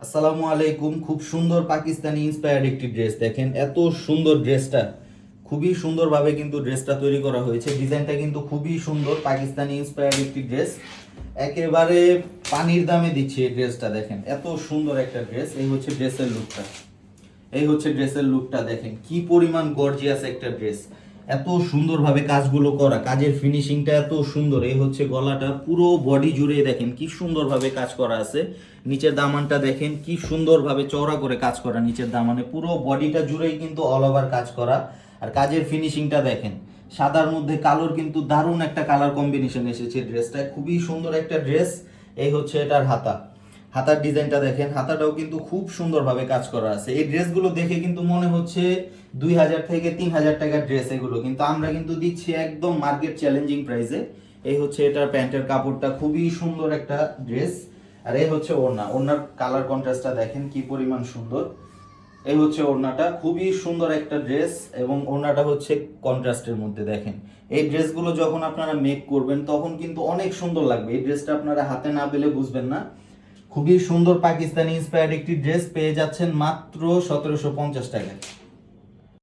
আসসালামু আলাইকুম। খুব সুন্দর পাকিস্তানি ইন্সপায়ার্ড একটি ড্রেস, দেখেন এত সুন্দর ড্রেসটা। খুবই সুন্দরভাবে কিন্তু ড্রেসটা তৈরি করা হয়েছে। ডিজাইনটা কিন্তু খুবই সুন্দর, পাকিস্তানি ইন্সপায়ার্ড একটি ড্রেস। একেবারে পানির দামে দিচ্ছে এই ড্রেসটা, দেখেন এত সুন্দর একটা ড্রেস। এই হচ্ছে ড্রেসের লুকটা, দেখেন কি পরিমাণ গর্জিয়াস একটা ড্রেস। এত সুন্দরভাবে কাজগুলো করা, কাজের ফিনিশিংটা এত সুন্দর। এই হচ্ছে গলাটা, পুরো বডি জুড়ে দেখেন কি সুন্দরভাবে কাজ করা আছে। নিচের দামানটা দেখেন কি সুন্দরভাবে চওড়া করে কাজ করা, নিচের দামানে পুরো বডিটা জুড়েই কিন্তু অল ওভার কাজ করা। আর কাজের ফিনিশিংটা দেখেন, সাদার মধ্যে কালোর কিন্তু দারুণ একটা কালার কম্বিনেশন এসেছে ড্রেসটায়, খুবই সুন্দর একটা ড্রেস। এই হচ্ছে এটার হাতার ডিজাইনটা দেখেন, হাতাটাও কিন্তু খুব সুন্দরভাবে কাজ করা আছে। এই ড্রেসগুলো দেখে কিন্তু মনে হচ্ছে 2000 থেকে 3000 টাকার ড্রেস এগুলো, কিন্তু আমরা কিন্তু দিচ্ছি একদম মার্কেট চ্যালেঞ্জিং প্রাইসে। এই হচ্ছে এটার প্যান্টের কাপড়টা, খুবই সুন্দর একটা ড্রেস। আর এই হচ্ছে ওড়নার কালার কন্ট্রাস্টটা দেখেন কি পরিমাণ সুন্দর। এই হচ্ছে ওড়নাটা, খুবই সুন্দর একটা ড্রেস, এবং ওড়নাটা হচ্ছে কন্ট্রাস্টের মধ্যে দেখেন। এই ড্রেসগুলো যখন আপনারা মেক করবেন তখন কিন্তু অনেক সুন্দর লাগবে। এই ড্রেসটা আপনারা হাতে না পেলে বুঝবেন না। খুবই সুন্দর পাকিস্তানি ইন্সপায়ার্ড একটি ড্রেস পেয়ে যাচ্ছেন মাত্র 1750 টাকায়।